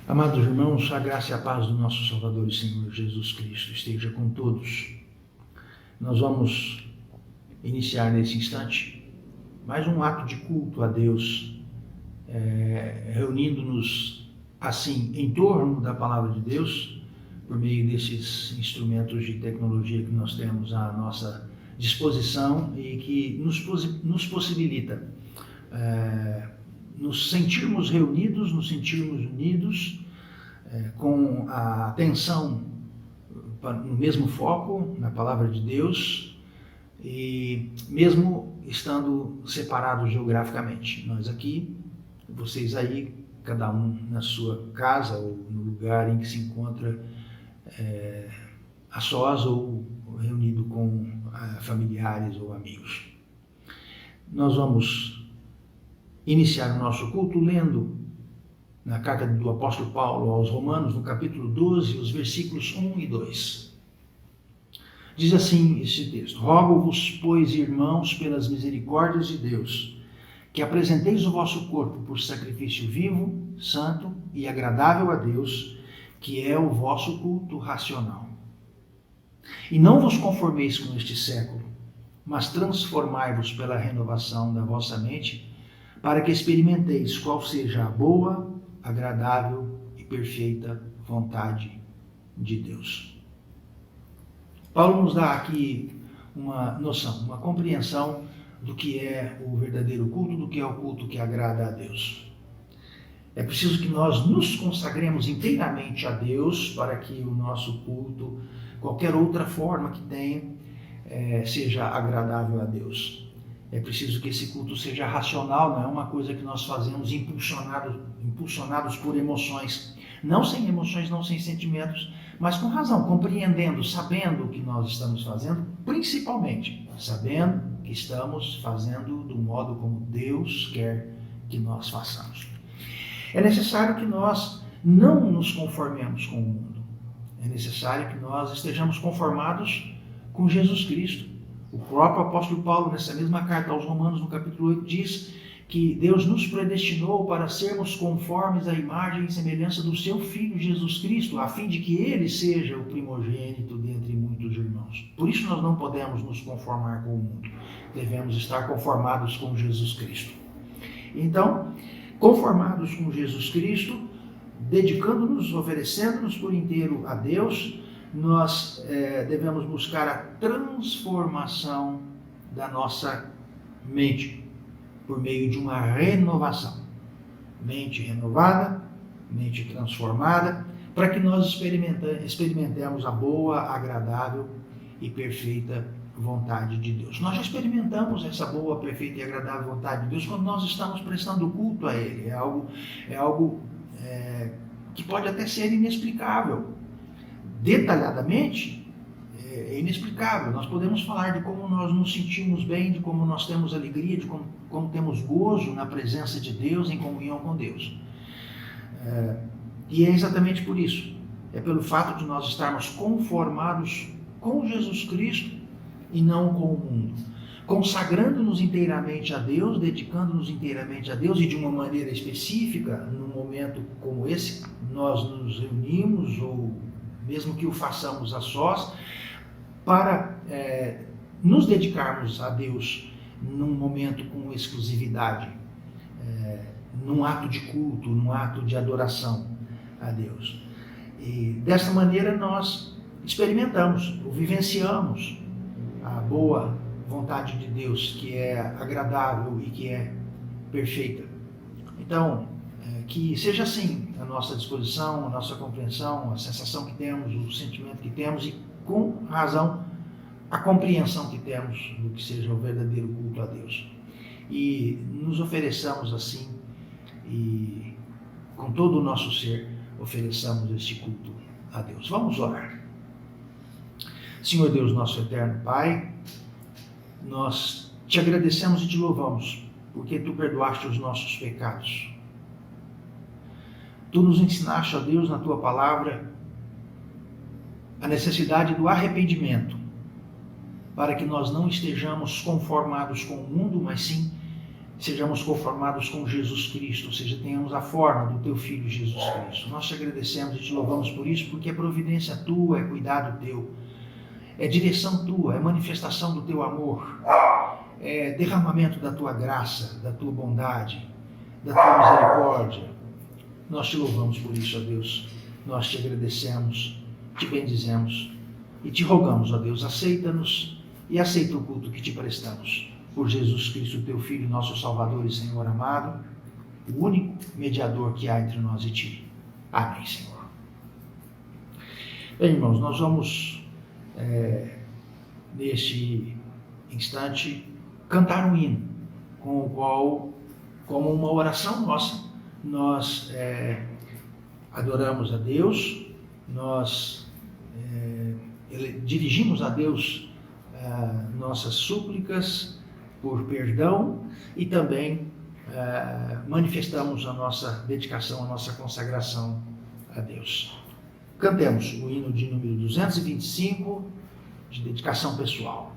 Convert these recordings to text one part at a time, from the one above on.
Amados irmãos, a graça e a paz do nosso Salvador e Senhor Jesus Cristo esteja com todos. Nós vamos iniciar nesse instante mais um ato de culto a Deus, reunindo-nos assim em torno da Palavra de Deus, por meio desses instrumentos de tecnologia que nós temos à nossa disposição e que nos possibilita nos sentirmos reunidos, nos sentirmos unidos, com a atenção no mesmo foco, na Palavra de Deus, e mesmo estando separados geograficamente. Nós aqui, vocês aí, cada um na sua casa ou no lugar em que se encontra a sós ou reunido com familiares ou amigos. Nós vamos iniciar o nosso culto lendo na carta do apóstolo Paulo aos Romanos, no capítulo 12, os versículos 1 e 2. Diz assim este texto: Rogo-vos, pois, irmãos, pelas misericórdias de Deus, que apresenteis o vosso corpo por sacrifício vivo, santo e agradável a Deus, que é o vosso culto racional. E não vos conformeis com este século, mas transformai-vos pela renovação da vossa mente, para que experimenteis qual seja a boa, agradável e perfeita vontade de Deus. Paulo nos dá aqui uma noção, uma compreensão do que é o verdadeiro culto, do que é o culto que agrada a Deus. É preciso que nós nos consagremos inteiramente a Deus para que o nosso culto, qualquer outra forma que tenha, seja agradável a Deus. É preciso que esse culto seja racional, não é uma coisa que nós fazemos impulsionados por emoções. Não sem emoções, não sem sentimentos, mas com razão, compreendendo, sabendo o que nós estamos fazendo, principalmente sabendo que estamos fazendo do modo como Deus quer que nós façamos. É necessário que nós não nos conformemos com o mundo. É necessário que nós estejamos conformados com Jesus Cristo. O próprio apóstolo Paulo, nessa mesma carta aos Romanos, no capítulo 8, diz que Deus nos predestinou para sermos conformes à imagem e semelhança do seu Filho Jesus Cristo, a fim de que ele seja o primogênito dentre muitos irmãos. Por isso nós não podemos nos conformar com o mundo. Devemos estar conformados com Jesus Cristo. Então, conformados com Jesus Cristo, dedicando-nos, oferecendo-nos por inteiro a Deus, nós devemos buscar a transformação da nossa mente por meio de uma renovação. Mente renovada, mente transformada, para que nós experimentemos a boa, agradável e perfeita vontade de Deus. Nós já experimentamos essa boa, perfeita e agradável vontade de Deus quando nós estamos prestando culto a Ele. É algo que pode até ser inexplicável. Detalhadamente, é inexplicável. Nós podemos falar de como nós nos sentimos bem, de como nós temos alegria, de como temos gozo na presença de Deus, em comunhão com Deus. E é exatamente por isso. É pelo fato de nós estarmos conformados com Jesus Cristo e não com o mundo. Consagrando-nos inteiramente a Deus, dedicando-nos inteiramente a Deus, e de uma maneira específica, num momento como esse, nós nos reunimos, ou mesmo que o façamos a sós, para nos dedicarmos a Deus num momento com exclusividade, num ato de culto, num ato de adoração a Deus. E dessa maneira nós experimentamos, ou vivenciamos a boa vontade de Deus, que é agradável e que é perfeita. Então, que seja assim a nossa disposição, a nossa compreensão, a sensação que temos, o sentimento que temos e, com razão, a compreensão que temos do que seja o verdadeiro culto a Deus. E nos ofereçamos assim e, com todo o nosso ser, ofereçamos este culto a Deus. Vamos orar. Senhor Deus, nosso eterno Pai, nós te agradecemos e te louvamos, porque tu perdoaste os nossos pecados. Tu nos ensinaste, ó Deus, na tua palavra, a necessidade do arrependimento, para que nós não estejamos conformados com o mundo, mas sim sejamos conformados com Jesus Cristo, ou seja, tenhamos a forma do teu Filho Jesus Cristo. Nós te agradecemos e te louvamos por isso, porque é providência tua, é cuidado teu, é direção tua, é manifestação do teu amor, é derramamento da tua graça, da tua bondade, da tua misericórdia. Nós te louvamos por isso, ó Deus. Nós te agradecemos, te bendizemos e te rogamos, ó Deus, aceita-nos e aceita o culto que te prestamos. Por Jesus Cristo, teu Filho, nosso Salvador e Senhor amado, o único mediador que há entre nós e ti. Amém, Senhor. Bem, irmãos, nós vamos, neste instante, cantar um hino, com o qual, como uma oração nossa, nós adoramos a Deus, nós dirigimos a Deus nossas súplicas por perdão e também manifestamos a nossa dedicação, a nossa consagração a Deus. Cantemos o hino de número 225, de dedicação pessoal.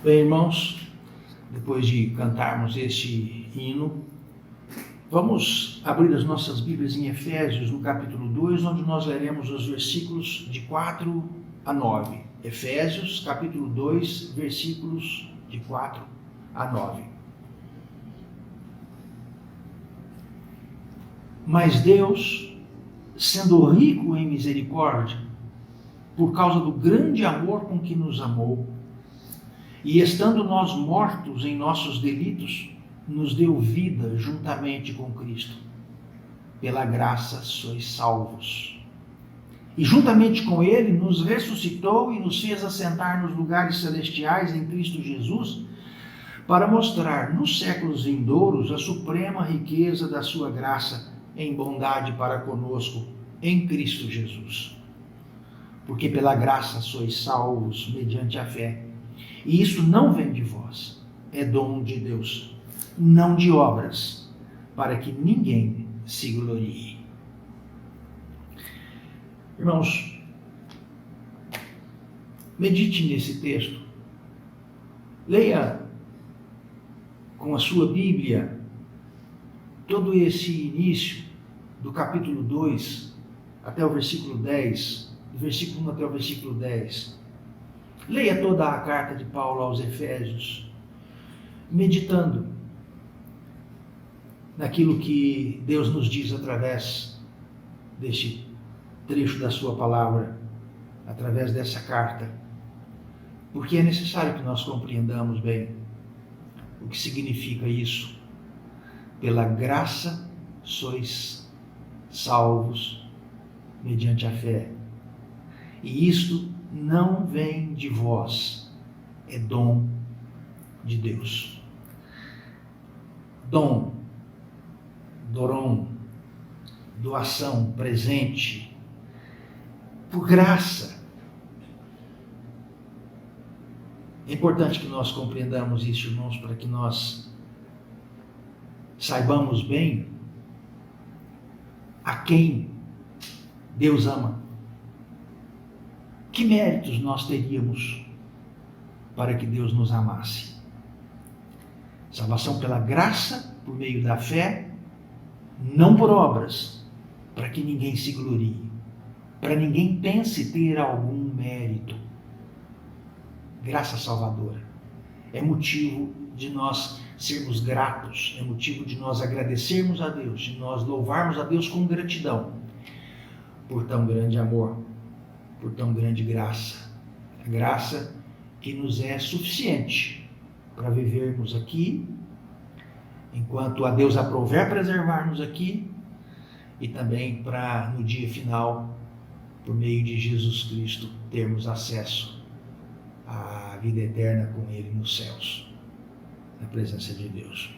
Bem, irmãos, depois de cantarmos este hino, vamos abrir as nossas Bíblias em Efésios, no capítulo 2, onde nós leremos os versículos de 4 a 9. Efésios, capítulo 2, versículos de 4 a 9. Mas Deus, sendo rico em misericórdia, por causa do grande amor com que nos amou, e estando nós mortos em nossos delitos, nos deu vida juntamente com Cristo. Pela graça sois salvos. E juntamente com Ele nos ressuscitou e nos fez assentar nos lugares celestiais em Cristo Jesus, para mostrar nos séculos vindouros a suprema riqueza da sua graça em bondade para conosco em Cristo Jesus. Porque pela graça sois salvos mediante a fé. E isso não vem de vós, é dom de Deus, não de obras, para que ninguém se glorie. Irmãos, medite nesse texto, leia com a sua Bíblia todo esse início do capítulo 2, até o versículo 10, do versículo 1 até o versículo 10. Leia toda a carta de Paulo aos Efésios, meditando naquilo que Deus nos diz através deste trecho da sua palavra, através dessa carta, porque é necessário que nós compreendamos bem o que significa isso. Pela graça sois salvos mediante a fé. E isto não vem de vós, é dom de Deus. Dom, doron, doação, presente, por graça. É importante que nós compreendamos isso, irmãos, para que nós saibamos bem a quem Deus ama. Que méritos nós teríamos para que Deus nos amasse? Salvação pela graça, por meio da fé, não por obras, para que ninguém se glorie, para ninguém pense ter algum mérito. Graça salvadora é motivo de nós sermos gratos, é motivo de nós agradecermos a Deus, de nós louvarmos a Deus com gratidão por tão grande amor, por tão grande graça. A graça que nos é suficiente para vivermos aqui, enquanto a Deus aprouver preservar-nos aqui, e também para, no dia final, por meio de Jesus Cristo, termos acesso à vida eterna com Ele nos céus, na presença de Deus.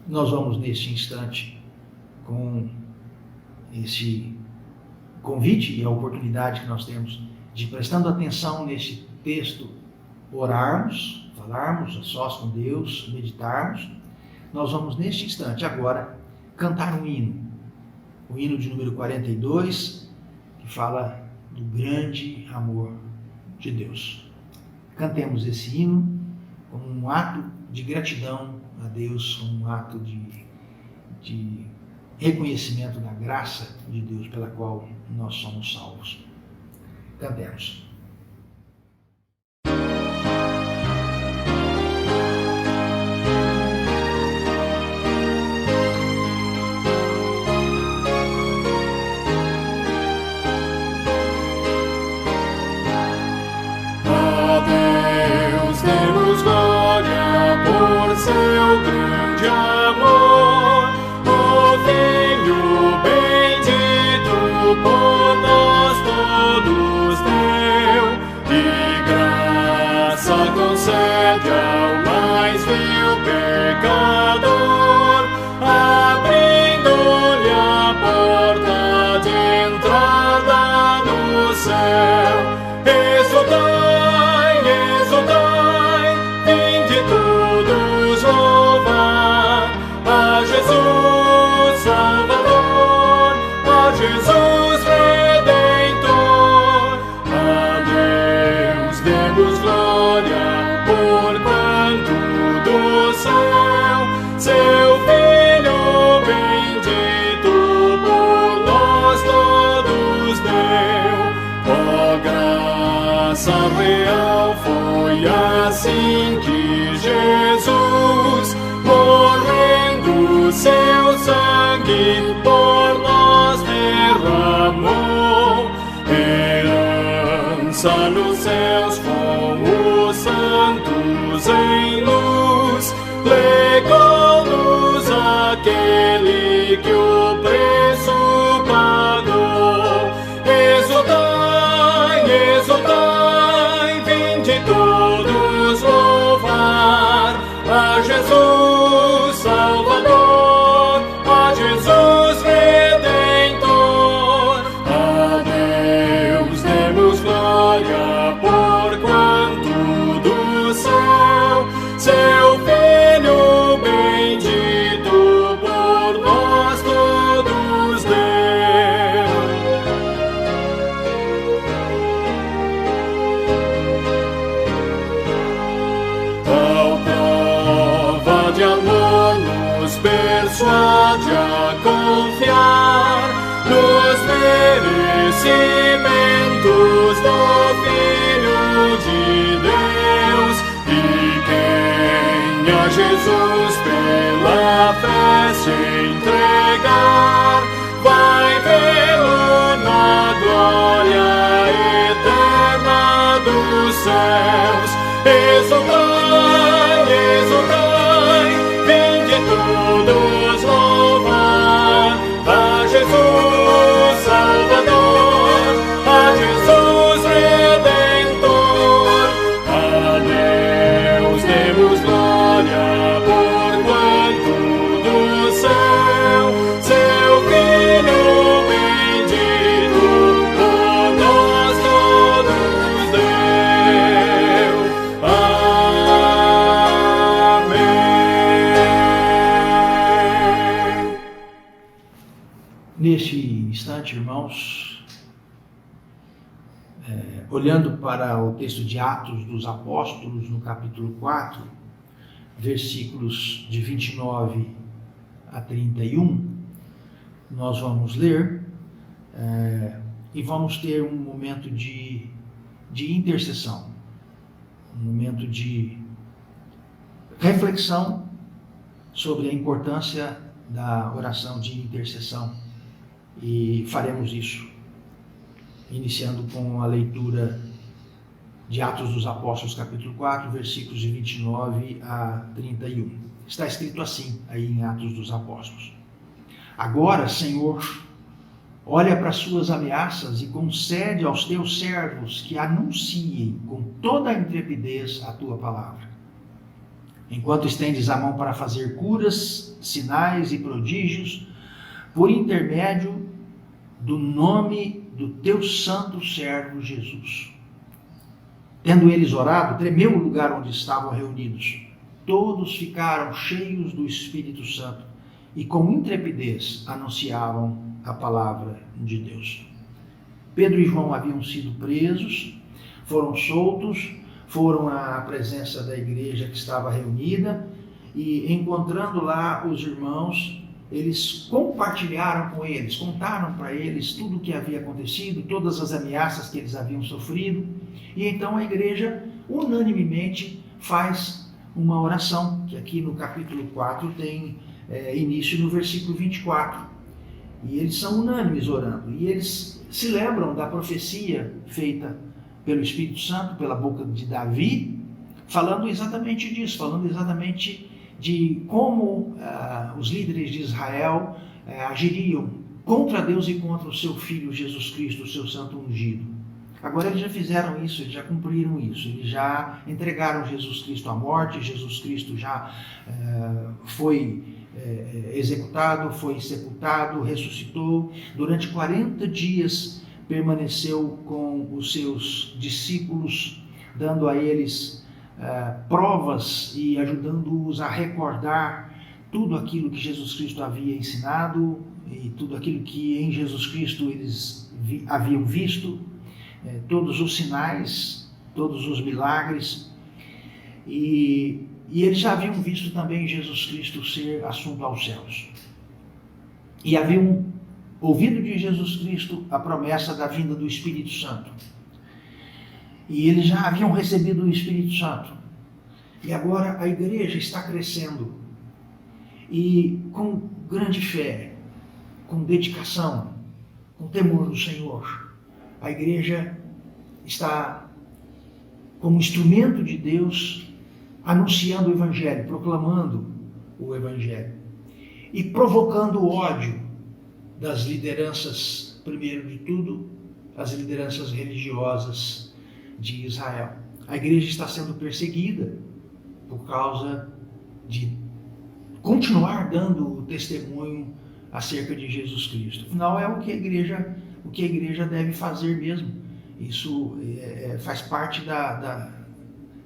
Nós vamos, neste instante, com esse convite e a oportunidade que nós temos de, prestando atenção neste texto, orarmos, falarmos a sós com Deus, meditarmos. Nós vamos, neste instante, agora, cantar um hino. O hino de número 42, que fala do grande amor de Deus. Cantemos esse hino como um ato de gratidão a Deus, como um ato de reconhecimento da graça de Deus pela qual nós somos salvos. Cantemos. Seu grande amor, o Filho bendito por nós todos deu, e graça concede ao mais vil pecador, abrindo-lhe a porta de entrada no céu. Exultai, exultai, vinde todos louvar a Jesus Salvador, a Jesus Redentor. A Deus demos glória, porquanto do céu seu Filho bendito por nós todos deu. Ó graça real, foi assim que Jesus, morrendo, seu sangue por nós derramou. Herança nos céus com os santos em luz, legou-nos aquele que o preço pagou. Exultai, exultai, vinde todos louvar a Jesus Salvador, a Jesus Redentor. A Deus demos glória, porquanto do céu seu Filho bendito por nós todos deu. Tal prova de amor nos persuade a confiar no cimentos do Filho de Deus, e quem a Jesus pela fé se entregar, vai vê-lo na glória eterna dos céus. Exultai, exultai, vinde todos louvar a Jesus Salvador, a Jesus Redentor. A Deus demos glória, porquanto do céu seu Filho bendito por nós todos deu. Amém. Neste instante, irmãos, olhando para o texto de Atos dos Apóstolos, no capítulo 4, versículos de 29 a 31, nós vamos ler e vamos ter um momento de intercessão, um momento de reflexão sobre a importância da oração de intercessão. E faremos isso, iniciando com a leitura de Atos dos Apóstolos, capítulo 4, versículos de 29 a 31. Está escrito assim, aí em Atos dos Apóstolos: Agora, Senhor, olha para as suas ameaças e concede aos teus servos que anunciem com toda a intrepidez a tua palavra. Enquanto estendes a mão para fazer curas, sinais e prodígios, por intermédio do nome do teu santo servo Jesus. Tendo eles orado, tremeu o lugar onde estavam reunidos. Todos ficaram cheios do Espírito Santo e com intrepidez anunciavam a palavra de Deus. Pedro e João haviam sido presos, foram soltos, foram à presença da igreja que estava reunida e, encontrando lá os irmãos, eles compartilharam com eles, contaram para eles tudo o que havia acontecido, todas as ameaças que eles haviam sofrido. E então a igreja unanimemente faz uma oração, que aqui no capítulo 4 tem início no versículo 24. E eles são unânimes orando, e eles se lembram da profecia feita pelo Espírito Santo, pela boca de Davi, falando exatamente disso, falando exatamente de como os líderes de Israel agiriam contra Deus e contra o seu Filho Jesus Cristo, o seu santo ungido. Agora eles já fizeram isso, eles já cumpriram isso, eles já entregaram Jesus Cristo à morte, Jesus Cristo já foi executado, foi sepultado, ressuscitou. Durante 40 dias permaneceu com os seus discípulos, dando a eles provas e ajudando-os a recordar tudo aquilo que Jesus Cristo havia ensinado e tudo aquilo que em Jesus Cristo eles haviam visto, todos os sinais, todos os milagres, e eles já haviam visto também Jesus Cristo ser assunto aos céus. E haviam ouvido de Jesus Cristo a promessa da vinda do Espírito Santo. E eles já haviam recebido o Espírito Santo. E agora a igreja está crescendo. E com grande fé, com dedicação, com temor do Senhor, a igreja está como instrumento de Deus, anunciando o Evangelho, proclamando o Evangelho. E provocando o ódio das lideranças, primeiro de tudo, as lideranças religiosas de Israel. A igreja está sendo perseguida por causa de continuar dando o testemunho acerca de Jesus Cristo. Afinal, é o que a igreja deve fazer mesmo. Isso faz parte da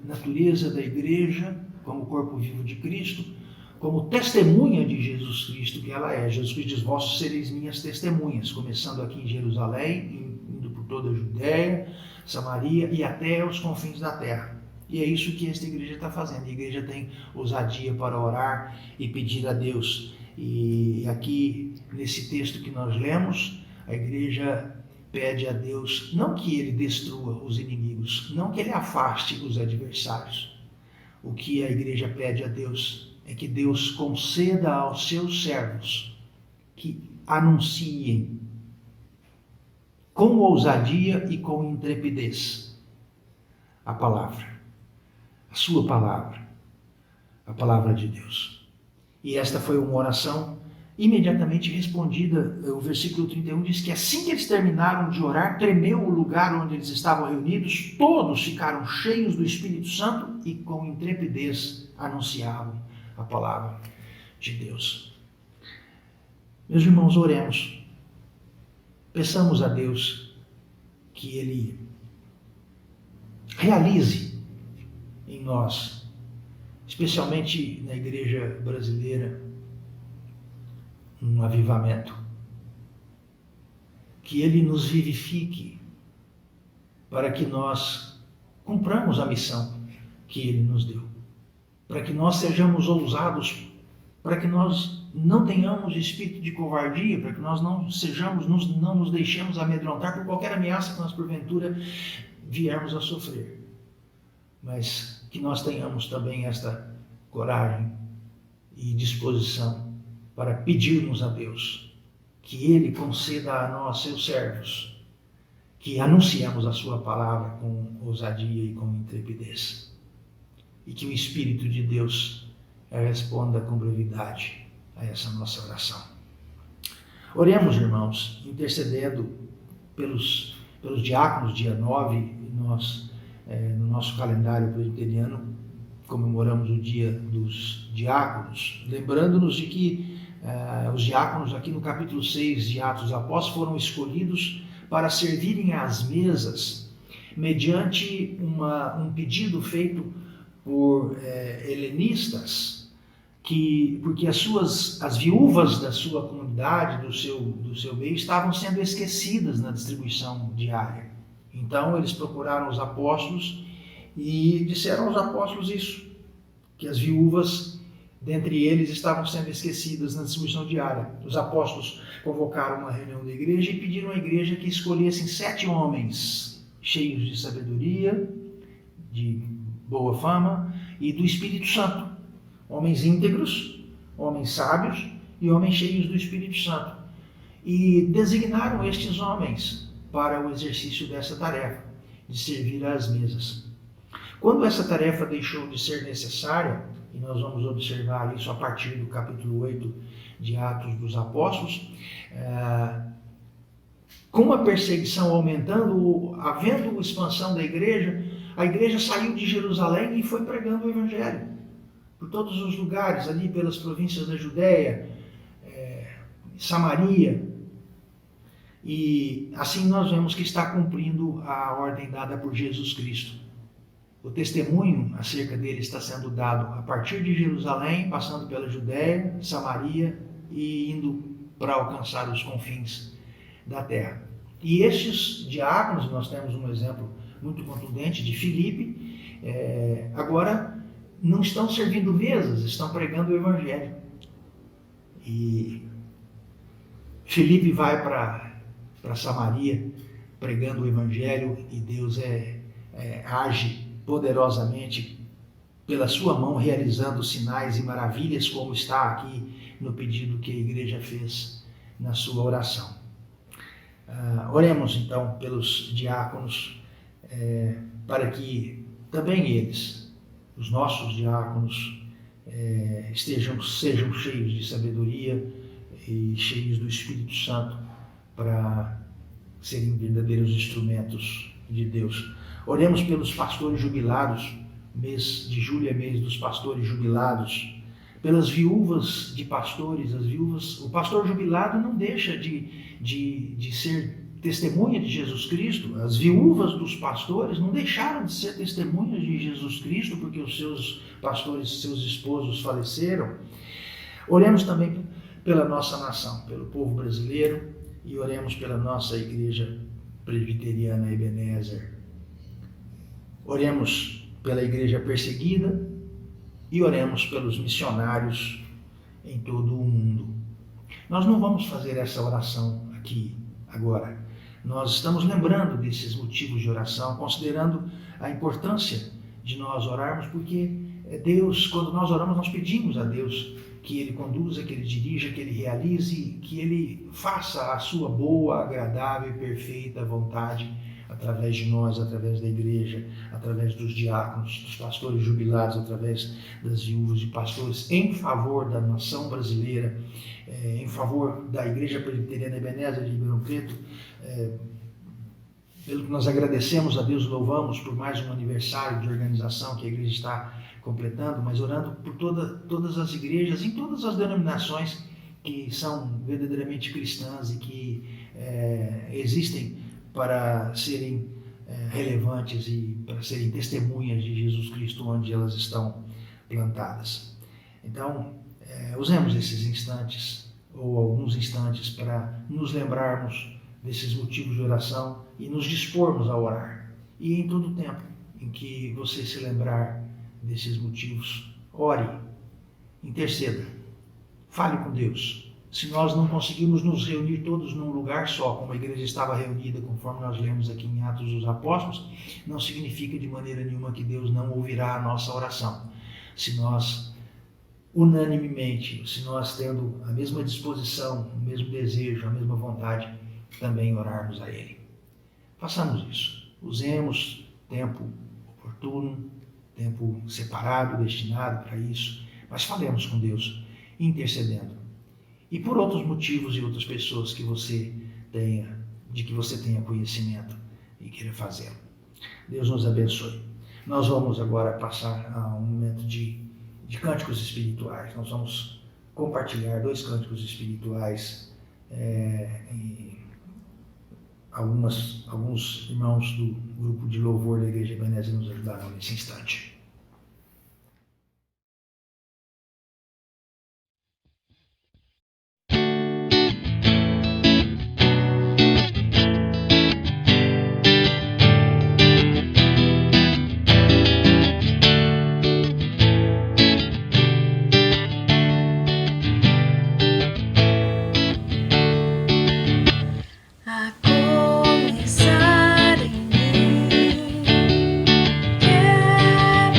natureza da igreja, como corpo vivo de Cristo, como testemunha de Jesus Cristo que ela é. Jesus Cristo diz: vós sereis minhas testemunhas, começando aqui em Jerusalém, indo por toda a Judéia, Samaria e até os confins da terra. E é isso que esta igreja está fazendo. A igreja tem ousadia para orar e pedir a Deus. E aqui, nesse texto que nós lemos, a igreja pede a Deus não que ele destrua os inimigos, não que ele afaste os adversários. O que a igreja pede a Deus é que Deus conceda aos seus servos que anunciem com ousadia e com intrepidez a palavra, a sua palavra, a palavra de Deus. E esta foi uma oração imediatamente respondida. O versículo 31 diz que assim que eles terminaram de orar, tremeu o lugar onde eles estavam reunidos, todos ficaram cheios do Espírito Santo e com intrepidez anunciavam a palavra de Deus. Meus irmãos, oremos. Peçamos a Deus que Ele realize em nós, especialmente na igreja brasileira, um avivamento. Que Ele nos vivifique para que nós cumpramos a missão que Ele nos deu. Para que nós sejamos ousados, para que nós não tenhamos espírito de covardia, para que nós não nos deixemos amedrontar por qualquer ameaça que nós porventura viermos a sofrer. Mas que nós tenhamos também esta coragem e disposição para pedirmos a Deus que Ele conceda a nós, seus servos, que anunciemos a sua palavra com ousadia e com intrepidez. E que o Espírito de Deus responda com brevidade a essa nossa oração. Oremos, irmãos, intercedendo pelos diáconos. Dia 9, nós, no nosso calendário presbiteriano, comemoramos o dia dos diáconos, lembrando-nos de que os diáconos, aqui no capítulo 6 de Atos dos Apóstolos, foram escolhidos para servirem às mesas, mediante um pedido feito por helenistas, porque as viúvas da sua comunidade, do seu meio, estavam sendo esquecidas na distribuição diária. Então eles procuraram os apóstolos e disseram aos apóstolos isso, que as viúvas dentre eles estavam sendo esquecidas na distribuição diária. Os apóstolos convocaram uma reunião da igreja e pediram à igreja que escolhessem 7 homens cheios de sabedoria, de boa fama e do Espírito Santo. Homens íntegros, homens sábios e homens cheios do Espírito Santo. E designaram estes homens para o exercício dessa tarefa, de servir às mesas. Quando essa tarefa deixou de ser necessária, e nós vamos observar isso a partir do capítulo 8 de Atos dos Apóstolos, com a perseguição aumentando, havendo expansão da igreja, a igreja saiu de Jerusalém e foi pregando o Evangelho por todos os lugares, ali pelas províncias da Judéia, Samaria. E assim nós vemos que está cumprindo a ordem dada por Jesus Cristo. O testemunho acerca dele está sendo dado a partir de Jerusalém, passando pela Judéia, Samaria e indo para alcançar os confins da terra. E estes diáconos, nós temos um exemplo muito contundente de Filipe, agora não estão servindo mesas, estão pregando o Evangelho. E Filipe vai para Samaria pregando o Evangelho e Deus age poderosamente pela sua mão, realizando sinais e maravilhas, como está aqui no pedido que a igreja fez na sua oração. Oremos então pelos diáconos, para que também eles, os nossos diáconos, sejam cheios de sabedoria e cheios do Espírito Santo para serem verdadeiros instrumentos de Deus. Oremos pelos pastores jubilados. Mês de julho é mês dos pastores jubilados. Pelas viúvas de pastores, as viúvas. O pastor jubilado não deixa de ser testemunha de Jesus Cristo. As viúvas dos pastores não deixaram de ser testemunhas de Jesus Cristo porque os seus pastores, seus esposos faleceram. Oremos também pela nossa nação, pelo povo brasileiro, e oremos pela nossa igreja presbiteriana Ebenezer. Oremos pela igreja perseguida e oremos pelos missionários em todo o mundo. Nós não vamos fazer essa oração aqui agora, nós estamos lembrando desses motivos de oração, considerando a importância de nós orarmos, porque Deus, quando nós oramos, nós pedimos a Deus que Ele conduza, que Ele dirija, que Ele realize, que Ele faça a sua boa, agradável e perfeita vontade através de nós, através da igreja, através dos diáconos, dos pastores jubilados, através das viúvas e pastores, em favor da nação brasileira, em favor da Igreja Presbiteriana Ebenezer de Ribeirão Preto, pelo que nós agradecemos a Deus, louvamos por mais um aniversário de organização que a igreja está completando, mas orando por todas as igrejas, em todas as denominações que são verdadeiramente cristãs e que existem para serem relevantes e para serem testemunhas de Jesus Cristo onde elas estão plantadas. Então, usemos esses instantes, ou alguns instantes, para nos lembrarmos desses motivos de oração e nos dispormos a orar. E em todo o tempo em que você se lembrar desses motivos, ore, interceda, fale com Deus. Se nós não conseguimos nos reunir todos num lugar só, como a igreja estava reunida, conforme nós lemos aqui em Atos dos Apóstolos, não significa de maneira nenhuma que Deus não ouvirá a nossa oração. Se nós, unanimemente, se nós tendo a mesma disposição, o mesmo desejo, a mesma vontade, também orarmos a Ele. Façamos isso. Usemos tempo oportuno, tempo separado, destinado para isso, mas falemos com Deus, intercedendo. E por outros motivos e outras pessoas que você tenha, de que você tenha conhecimento e queira fazê-lo. Deus nos abençoe. Nós vamos agora passar a um momento de cânticos espirituais. Nós vamos compartilhar 2 cânticos espirituais. Alguns irmãos do grupo de louvor da Igreja Ebenezer nos ajudarão nesse instante. Começar em mim, quero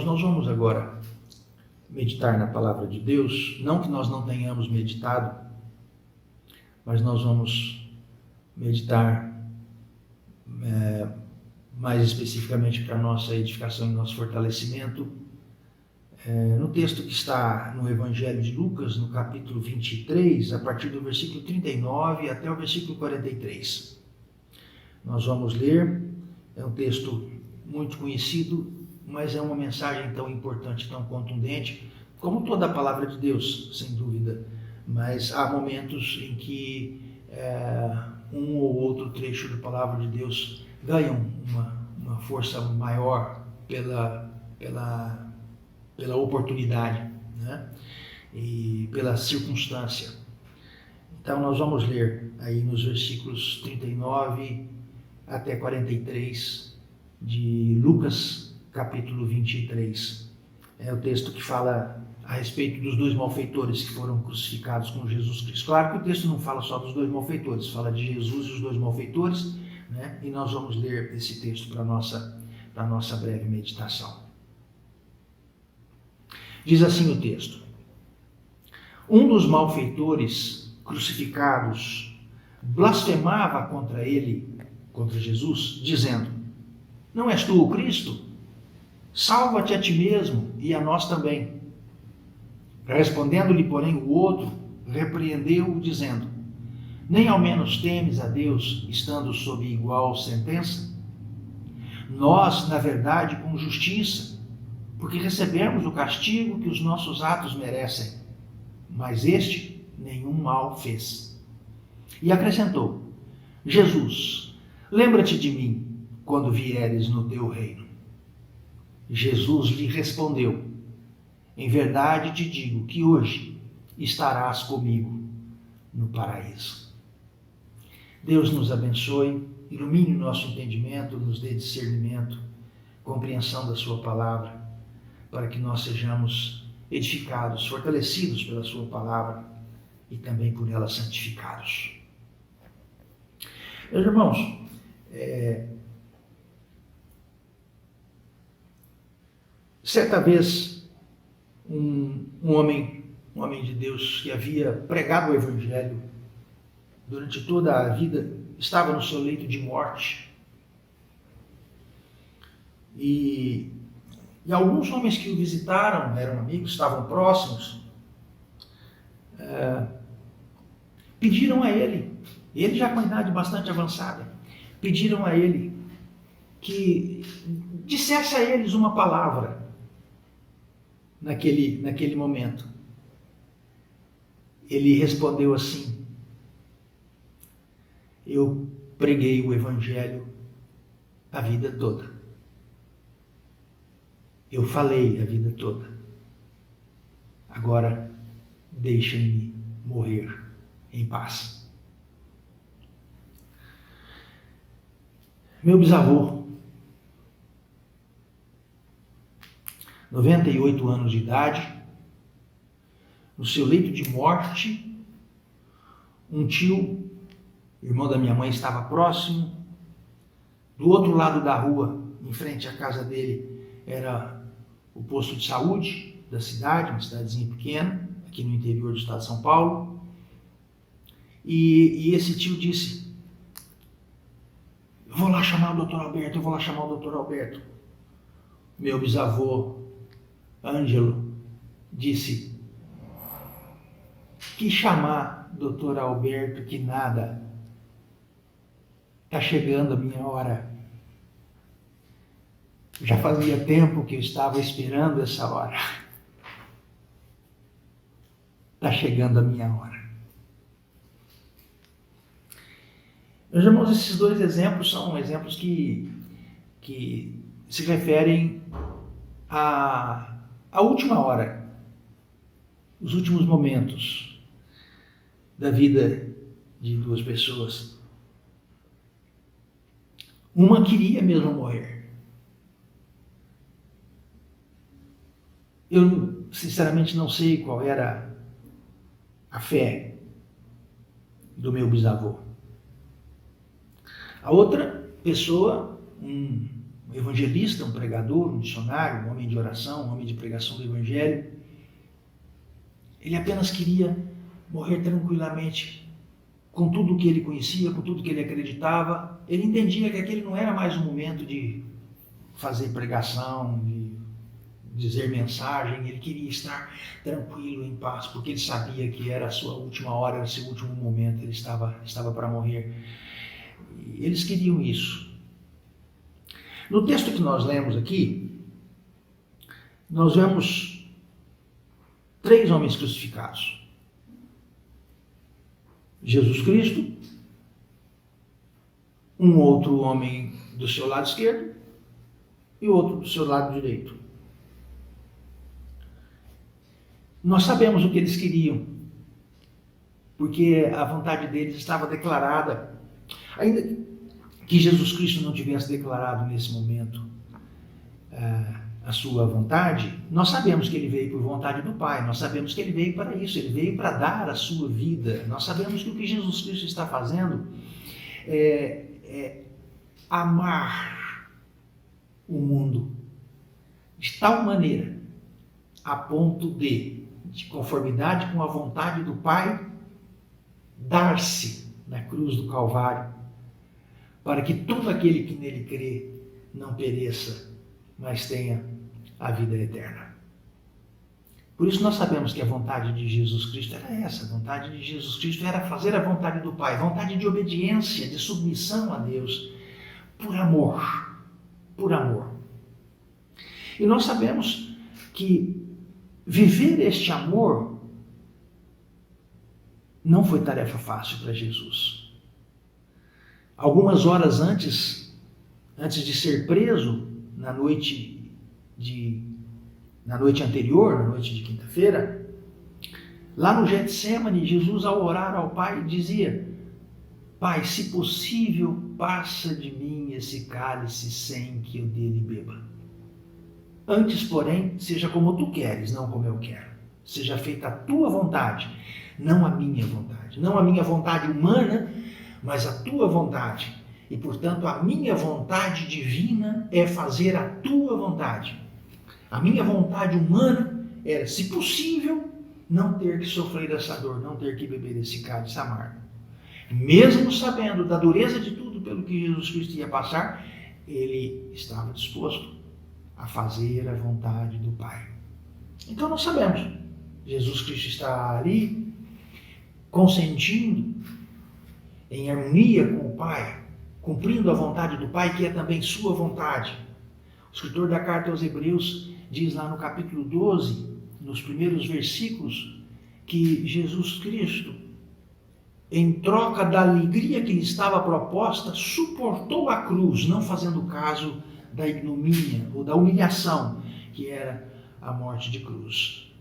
irmãos, nós vamos agora meditar na palavra de Deus, não que nós não tenhamos meditado, mas nós vamos meditar mais especificamente para a nossa edificação e nosso fortalecimento, no texto que está no Evangelho de Lucas, no capítulo 23, a partir do versículo 39 até o versículo 43. Nós vamos ler, é um texto muito conhecido, mas é uma mensagem tão importante, tão contundente, como toda a palavra de Deus, sem dúvida. Mas há momentos em que um ou outro trecho da palavra de Deus ganham uma força maior pela oportunidade, né? E pela circunstância. Então nós vamos ler aí nos versículos 39 até 43 de Lucas, capítulo 23. É o texto que fala a respeito dos dois malfeitores que foram crucificados com Jesus Cristo. Claro que o texto não fala só dos dois malfeitores, fala de Jesus e os dois malfeitores, né? E nós vamos ler esse texto para a nossa breve meditação. Diz assim o texto: um dos malfeitores crucificados blasfemava contra ele, contra Jesus, dizendo: não és tu o Cristo? Salva-te a ti mesmo e a nós também. Respondendo-lhe, porém, o outro, repreendeu-o, dizendo: nem ao menos temes a Deus, estando sob igual sentença? Nós, na verdade, com justiça, porque recebemos o castigo que os nossos atos merecem, mas este nenhum mal fez. E acrescentou: Jesus, lembra-te de mim quando vieres no teu reino. Jesus lhe respondeu: em verdade te digo que hoje estarás comigo no paraíso. Deus nos abençoe, ilumine o nosso entendimento, nos dê discernimento, compreensão da sua palavra, para que nós sejamos edificados, fortalecidos pela sua palavra e também por ela santificados. Meus irmãos, certa vez um homem de Deus que havia pregado o Evangelho durante toda a vida, estava no seu leito de morte. E alguns homens que o visitaram, eram amigos, estavam próximos, pediram a ele já com a idade bastante avançada, pediram a ele que dissesse a eles uma palavra naquele momento. Ele respondeu assim: eu preguei o Evangelho a vida toda. Eu falei a vida toda. Agora, deixem-me morrer em paz. Meu bisavô, 98 anos de idade, no seu leito de morte, um tio, irmão da minha mãe, estava próximo. Do outro lado da rua, em frente à casa dele, era o posto de saúde da cidade, uma cidadezinha pequena, aqui no interior do estado de São Paulo. E esse tio disse: eu vou lá chamar o doutor Alberto. Meu bisavô, Ângelo, disse: que chamar doutor Alberto, que nada. Está chegando a minha hora. Já fazia tempo que eu estava esperando essa hora. Está chegando a minha hora. Meus irmãos, esses dois exemplos são exemplos que se referem à última hora, os últimos momentos da vida de duas pessoas. Uma queria mesmo morrer. Eu, sinceramente, não sei qual era a fé do meu bisavô. A outra pessoa, um um evangelista, um pregador, um missionário, um homem de oração, um homem de pregação do evangelho. Ele apenas queria morrer tranquilamente, com tudo que ele conhecia, com tudo que ele acreditava. Ele entendia que aquele não era mais um momento de fazer pregação, de dizer mensagem. Ele queria estar tranquilo, em paz, porque ele sabia que era a sua última hora, era o seu último momento, ele estava para morrer. E eles queriam isso. No texto que nós lemos aqui, nós vemos 3 homens crucificados. Jesus Cristo, um outro homem do seu lado esquerdo e outro do seu lado direito. Nós sabemos o que eles queriam, porque a vontade deles estava declarada. Ainda que Jesus Cristo não tivesse declarado nesse momento a sua vontade, nós sabemos que ele veio por vontade do Pai, nós sabemos que ele veio para isso, ele veio para dar a sua vida. Nós sabemos que o que Jesus Cristo está fazendo é amar o mundo de tal maneira, a ponto de conformidade com a vontade do Pai, dar-se na cruz do Calvário, para que todo aquele que nele crê não pereça, mas tenha a vida eterna. Por isso nós sabemos que a vontade de Jesus Cristo era essa. A vontade de Jesus Cristo era fazer a vontade do Pai, vontade de obediência, de submissão a Deus, por amor, por amor. E nós sabemos que viver este amor não foi tarefa fácil para Jesus. Algumas horas antes de ser preso, na noite anterior, na noite de quinta-feira, lá no Getsemane, Jesus, ao orar ao Pai, dizia: Pai, se possível, passa de mim esse cálice sem que eu dele beba. Antes, porém, seja como tu queres, não como eu quero. Seja feita a tua vontade, não a minha vontade. Não a minha vontade humana, mas a tua vontade. E, portanto, a minha vontade divina é fazer a tua vontade. A minha vontade humana era, se possível, não ter que sofrer essa dor, não ter que beber esse cálice amargo. Mesmo sabendo da dureza de tudo pelo que Jesus Cristo ia passar, ele estava disposto a fazer a vontade do Pai. Então nós sabemos, Jesus Cristo está ali, consentindo, em harmonia com o Pai, cumprindo a vontade do Pai, que é também sua vontade. O escritor da carta aos Hebreus diz lá no capítulo 12, nos primeiros versículos, que Jesus Cristo, em troca da alegria que lhe estava proposta, suportou a cruz, não fazendo caso da ignomínia ou da humilhação, que era a morte de cruz.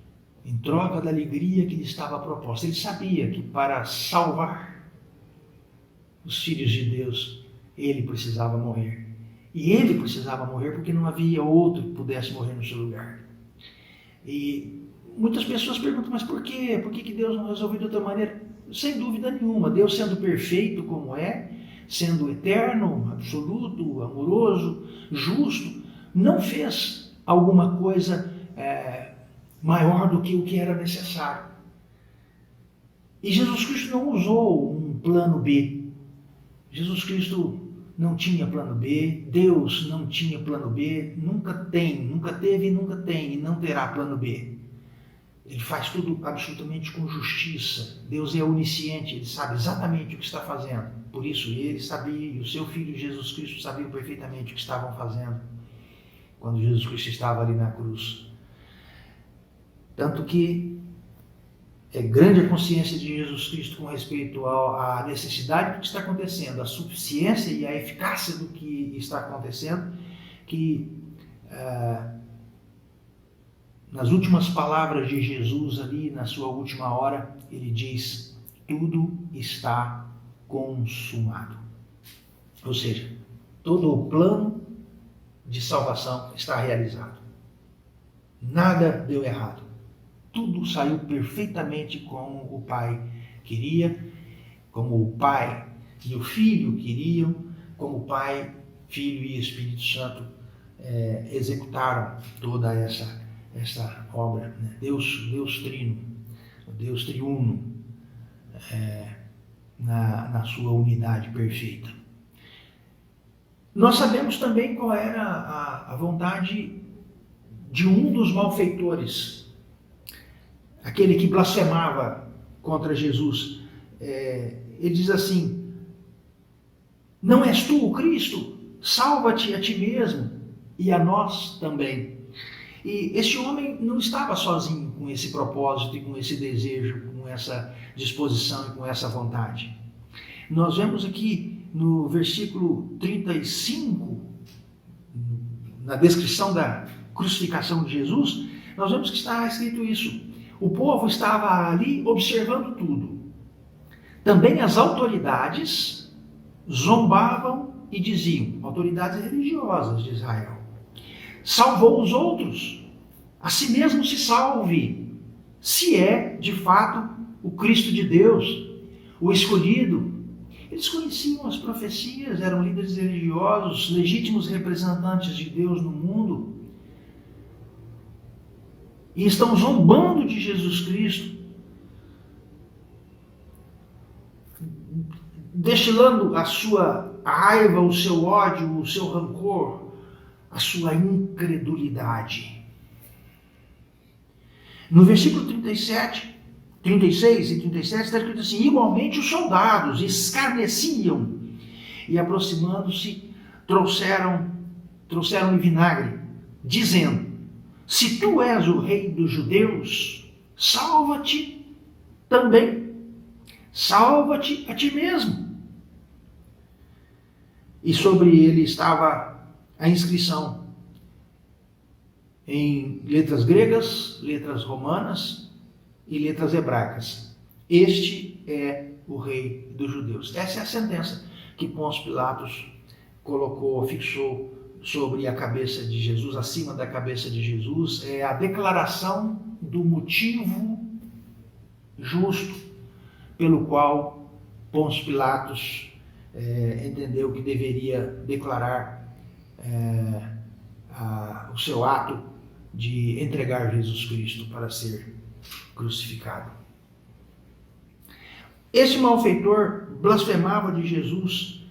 Em troca da alegria que lhe estava proposta. Ele sabia que para salvar os filhos de Deus, ele precisava morrer. E ele precisava morrer porque não havia outro que pudesse morrer no seu lugar. E muitas pessoas perguntam, mas por quê? Por que Deus não resolveu de outra maneira? Sem dúvida nenhuma, Deus sendo perfeito como é, sendo eterno, absoluto, amoroso, justo, não fez alguma coisa maior do que o que era necessário. E Jesus Cristo não usou um plano B. Jesus Cristo não tinha plano B, Deus não tinha plano B, nunca teve e nunca tem e não terá plano B. Ele faz tudo absolutamente com justiça. Deus é onisciente, ele sabe exatamente o que está fazendo. Por isso ele sabia e o seu filho Jesus Cristo sabiam perfeitamente o que estavam fazendo quando Jesus Cristo estava ali na cruz. Tanto que é grande a consciência de Jesus Cristo com respeito à necessidade do que está acontecendo, a suficiência e a eficácia do que está acontecendo, que nas últimas palavras de Jesus ali, na sua última hora, ele diz: tudo está consumado. Ou seja, todo o plano de salvação está realizado. Nada deu errado. Tudo saiu perfeitamente como o Pai queria, como o Pai e o Filho queriam, como o Pai, Filho e Espírito Santo executaram toda essa obra, né? Deus Trino, Deus Triuno, na sua unidade perfeita. Nós sabemos também qual era a vontade de um dos malfeitores, aquele que blasfemava contra Jesus. Ele diz assim: não és tu o Cristo? Salva-te a ti mesmo e a nós também. E este homem não estava sozinho com esse propósito e com esse desejo, com essa disposição e com essa vontade. Nós vemos aqui no versículo 35, na descrição da crucificação de Jesus, nós vemos que está escrito isso. O povo estava ali observando tudo. Também as autoridades zombavam e diziam, autoridades religiosas de Israel: salvou os outros, a si mesmo se salve, se é de fato o Cristo de Deus, o escolhido. Eles conheciam as profecias, eram líderes religiosos, legítimos representantes de Deus no mundo, e estão zombando de Jesus Cristo, destilando a sua raiva, o seu ódio, o seu rancor, a sua incredulidade. No versículo 36 e 37 está escrito assim: igualmente os soldados escarneciam e, aproximando-se, trouxeram-lhe vinagre, dizendo: se tu és o rei dos judeus, salva-te também, salva-te a ti mesmo. E sobre ele estava a inscrição em letras gregas, letras romanas e letras hebraicas: este é o rei dos judeus. Essa é a sentença que Pôncio Pilatos colocou, fixou sobre a cabeça de Jesus, acima da cabeça de Jesus. É a declaração do motivo justo pelo qual Pôncio Pilatos entendeu que deveria declarar o seu ato de entregar Jesus Cristo para ser crucificado. Esse malfeitor blasfemava de Jesus,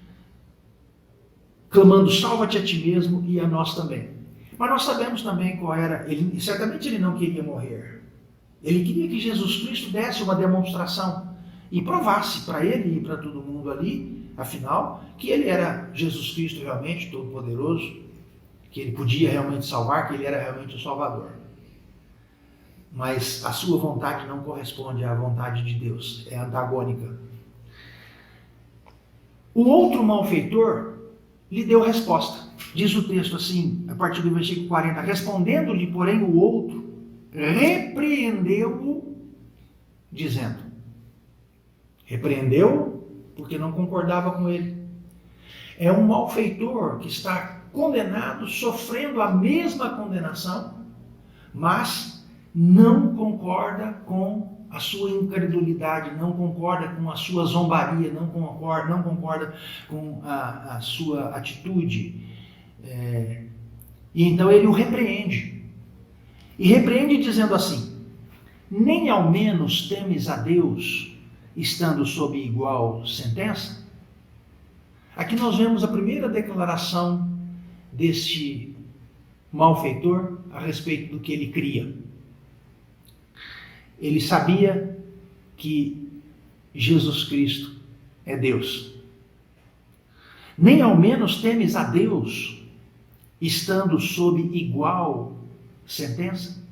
clamando: salva-te a ti mesmo e a nós também. Mas nós sabemos também qual era. Certamente ele não queria morrer. Ele queria que Jesus Cristo desse uma demonstração e provasse para ele e para todo mundo ali, afinal, que ele era Jesus Cristo realmente todo-poderoso, que ele podia realmente salvar, que ele era realmente o Salvador. Mas a sua vontade não corresponde à vontade de Deus, é antagônica. O outro malfeitor lhe deu resposta. Diz o texto assim, a partir do versículo 40, respondendo-lhe, porém, o outro, repreendeu-o, dizendo, repreendeu porque não concordava com ele. É um malfeitor que está condenado, sofrendo a mesma condenação, mas não concorda com a sua incredulidade, não concorda com a sua zombaria, não concorda com a sua atitude. E então ele o repreende. E repreende dizendo assim: nem ao menos temes a Deus, estando sob igual sentença? Aqui nós vemos a primeira declaração deste malfeitor a respeito do que ele cria. Ele sabia que Jesus Cristo é Deus. Nem ao menos temes a Deus, estando sob igual sentença?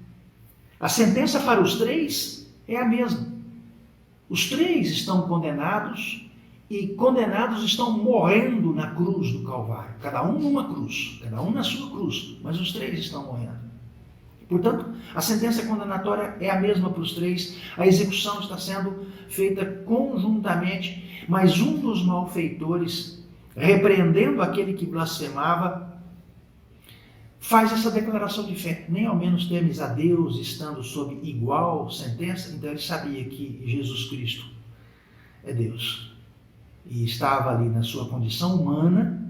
A sentença para os três é a mesma. Os três estão condenados, e condenados estão morrendo na cruz do Calvário. Cada um numa cruz, cada um na sua cruz, mas os três estão morrendo. Portanto, a sentença condenatória é a mesma para os três, a execução está sendo feita conjuntamente, mas um dos malfeitores, repreendendo aquele que blasfemava, faz essa declaração de fé: nem ao menos temes a Deus, estando sob igual sentença. Então ele sabia que Jesus Cristo é Deus e estava ali na sua condição humana,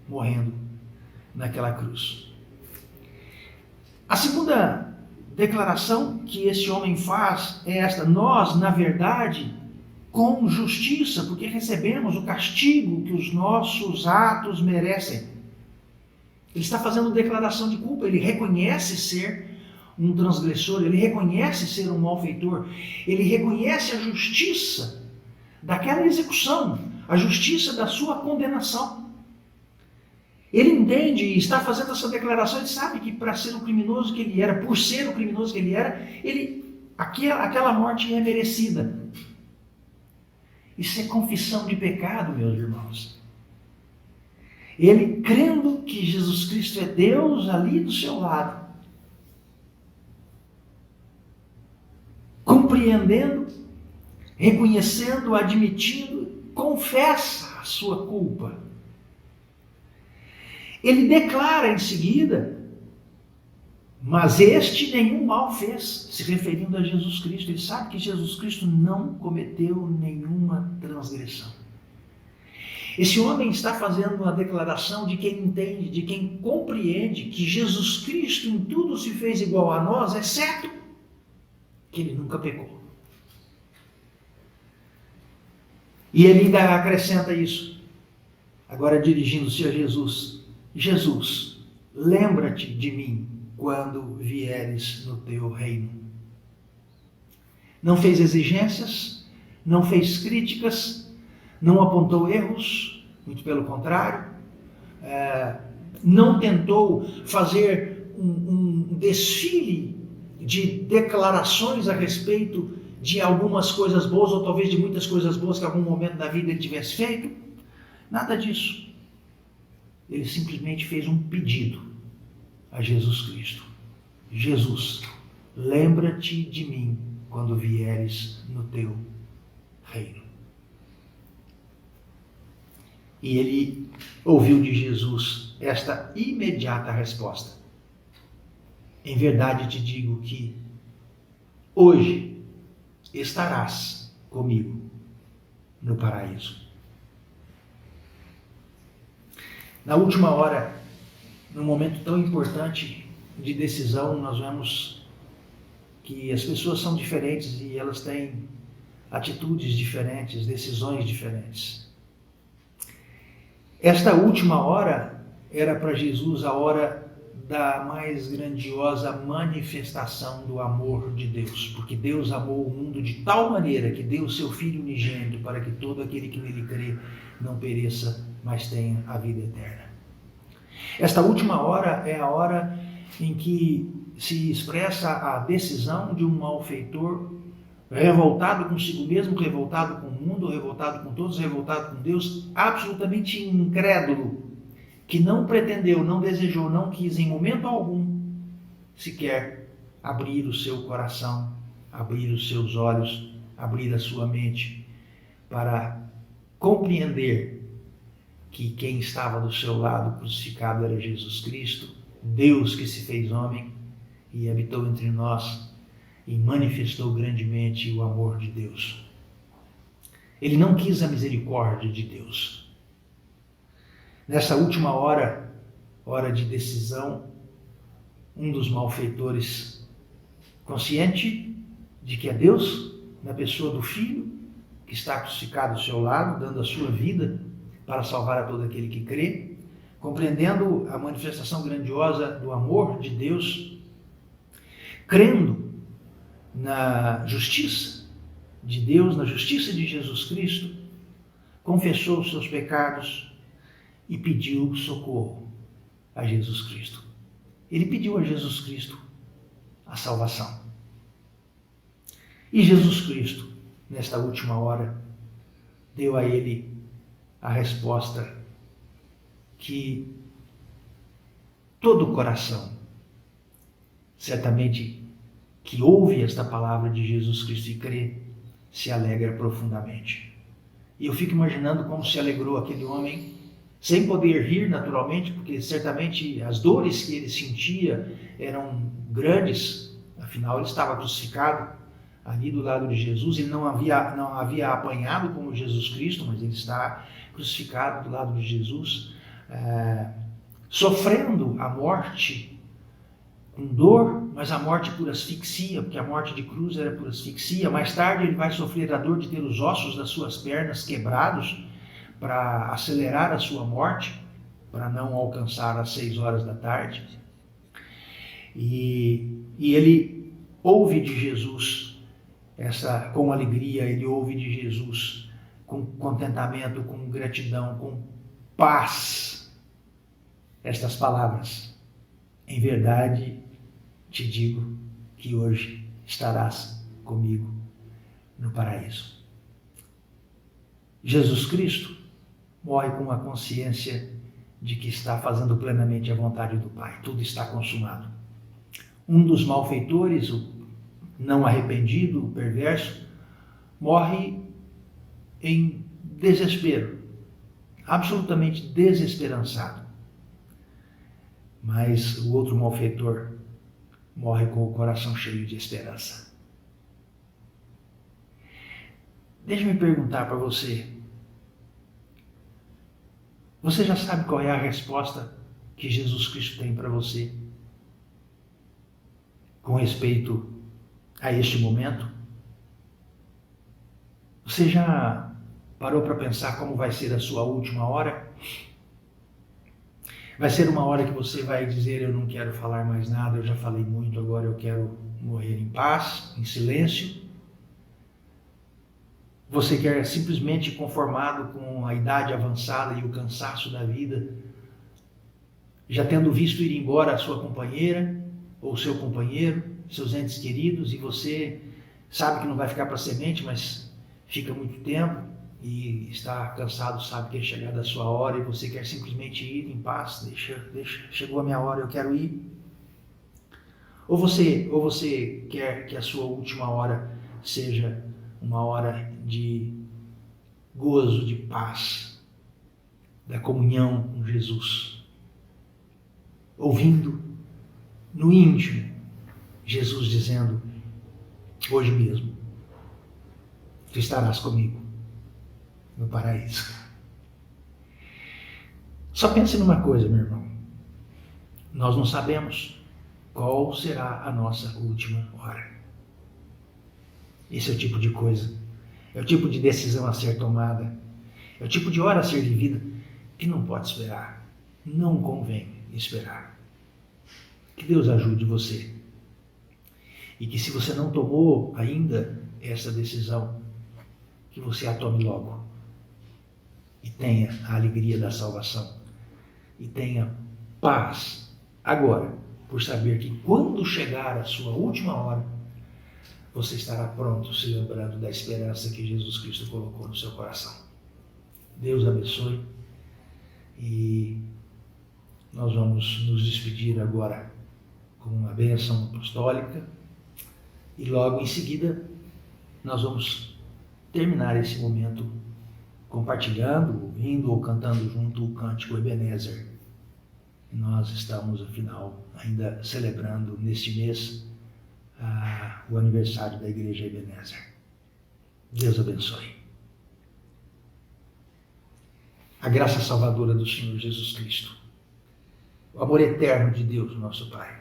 morrendo naquela cruz. A segunda declaração que esse homem faz é esta: nós, na verdade, com justiça, porque recebemos o castigo que os nossos atos merecem. Ele está fazendo declaração de culpa, ele reconhece ser um transgressor, ele reconhece ser um malfeitor, ele reconhece a justiça daquela execução, a justiça da sua condenação. Ele entende e está fazendo essa declaração, ele sabe que para ser o criminoso que ele era, por ser o criminoso que ele era, aquela morte é merecida. Isso é confissão de pecado, meus irmãos. Ele crendo que Jesus Cristo é Deus ali do seu lado, compreendendo, reconhecendo, admitindo, confessa a sua culpa. Ele declara em seguida: mas este nenhum mal fez, se referindo a Jesus Cristo. Ele sabe que Jesus Cristo não cometeu nenhuma transgressão. Esse homem está fazendo uma declaração de quem entende, de quem compreende que Jesus Cristo em tudo se fez igual a nós, exceto que ele nunca pecou. E ele ainda acrescenta isso, agora dirigindo-se a Jesus: Jesus, lembra-te de mim quando vieres no teu reino. Não fez exigências, não fez críticas, não apontou erros, muito pelo contrário, não tentou fazer um desfile de declarações a respeito de algumas coisas boas, ou talvez de muitas coisas boas que em algum momento da vida ele tivesse feito. Nada disso. Ele simplesmente fez um pedido a Jesus Cristo: Jesus, lembra-te de mim quando vieres no teu reino. E ele ouviu de Jesus esta imediata resposta: em verdade te digo que hoje estarás comigo no paraíso. Na última hora, num momento tão importante de decisão, nós vemos que as pessoas são diferentes e elas têm atitudes diferentes, decisões diferentes. Esta última hora era para Jesus a hora da mais grandiosa manifestação do amor de Deus, porque Deus amou o mundo de tal maneira que deu o seu Filho unigênito para que todo aquele que nele crê não pereça, mas tenha a vida eterna. Esta última hora é a hora em que se expressa a decisão de um malfeitor revoltado consigo mesmo, revoltado com o mundo, revoltado com todos, revoltado com Deus, absolutamente incrédulo, que não pretendeu, não desejou, não quis em momento algum sequer abrir o seu coração, abrir os seus olhos, abrir a sua mente para compreender que quem estava do seu lado crucificado era Jesus Cristo, Deus que se fez homem e habitou entre nós e manifestou grandemente o amor de Deus. Ele não quis a misericórdia de Deus. Nessa última hora, hora de decisão, um dos malfeitores, consciente de que é Deus, na pessoa do Filho, que está crucificado ao seu lado, dando a sua vida para salvar a todo aquele que crê, compreendendo a manifestação grandiosa do amor de Deus, crendo na justiça de Deus, na justiça de Jesus Cristo, confessou os seus pecados e pediu socorro a Jesus Cristo. Ele pediu a Jesus Cristo a salvação. E Jesus Cristo, nesta última hora, deu a ele a resposta que todo coração, certamente que ouve esta palavra de Jesus Cristo e crê, se alegra profundamente. E eu fico imaginando como se alegrou aquele homem, sem poder rir naturalmente, porque certamente as dores que ele sentia eram grandes, afinal ele estava crucificado ali do lado de Jesus, ele não havia apanhado como Jesus Cristo, mas ele está crucificado do lado de Jesus, sofrendo a morte com dor, mas a morte por asfixia, porque a morte de cruz era por asfixia. Mais tarde ele vai sofrer a dor de ter os ossos das suas pernas quebrados para acelerar a sua morte, para não alcançar às 6 horas da tarde. E ele ouve de Jesus, com alegria, ele ouve de Jesus com contentamento, com gratidão, com paz, estas palavras: em verdade te digo que hoje estarás comigo no paraíso. Jesus Cristo morre com a consciência de que está fazendo plenamente a vontade do Pai. Tudo está consumado. Um dos malfeitores, o não arrependido, o perverso, morre em desespero, absolutamente desesperançado. Mas o outro malfeitor morre com o coração cheio de esperança. Deixa-me perguntar para você. Você já sabe qual é a resposta que Jesus Cristo tem para você com respeito a este momento? Você já parou para pensar como vai ser a sua última hora? Vai ser uma hora que você vai dizer: eu não quero falar mais nada, eu já falei muito, agora eu quero morrer em paz, em silêncio. Você quer simplesmente, conformado com a idade avançada e o cansaço da vida, já tendo visto ir embora a sua companheira ou seu companheiro, seus entes queridos, e você sabe que não vai ficar para semente, mas fica muito tempo e está cansado, sabe que é chegada a sua hora e você quer simplesmente ir em paz, chegou a minha hora, eu quero ir. Ou você quer que a sua última hora seja uma hora de gozo, de paz, da comunhão com Jesus, ouvindo no íntimo Jesus dizendo: hoje mesmo tu estarás comigo no paraíso. Só pense numa coisa, meu irmão. Nós não sabemos qual será a nossa última hora. Esse é o tipo de coisa, é o tipo de decisão a ser tomada, é o tipo de hora a ser vivida que não pode esperar, não convém esperar. Que Deus ajude você. E que, se você não tomou ainda essa decisão, que você a tome logo. E tenha a alegria da salvação. E tenha paz agora, por saber que quando chegar a sua última hora, você estará pronto, se lembrando da esperança que Jesus Cristo colocou no seu coração. Deus abençoe. E nós vamos nos despedir agora com uma bênção apostólica. E logo em seguida, nós vamos terminar esse momento compartilhando, ouvindo ou cantando junto o cântico Ebenezer. Nós estamos, afinal, ainda celebrando neste mês o aniversário da Igreja Ebenezer. Deus abençoe. A graça salvadora do Senhor Jesus Cristo, o amor eterno de Deus, nosso Pai,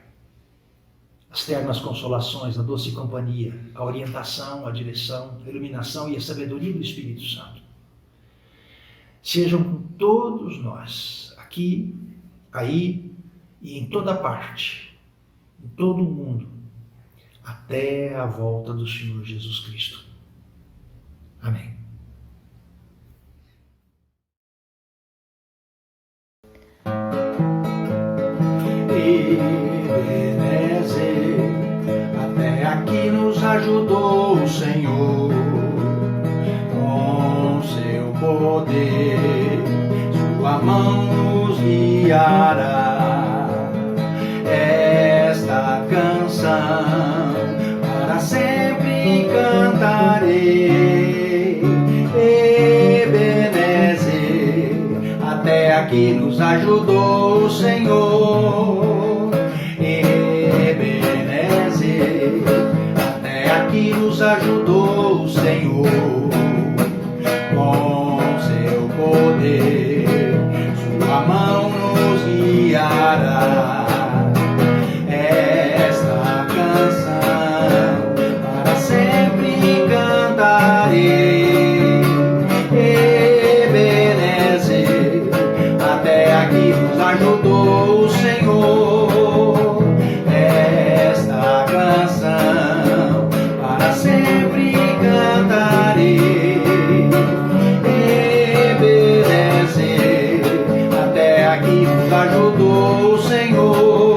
as ternas consolações, a doce companhia, a orientação, a direção, a iluminação e a sabedoria do Espírito Santo sejam com todos nós, aqui, aí e em toda parte, em todo o mundo, até a volta do Senhor Jesus Cristo. Amém. Ebenezer, até aqui nos ajudou o Senhor, com seu poder, sua mão nos guiará. Esta canção para sempre cantarei. Ebenezer, até aqui nos ajudou o Senhor. Ebenezer, até aqui nos ajudou o Senhor, com seu poder, sua mão nos guiará. até aqui nos ajudou o Senhor. Esta canção para sempre cantarei. Ebenezer, até aqui nos ajudou o Senhor.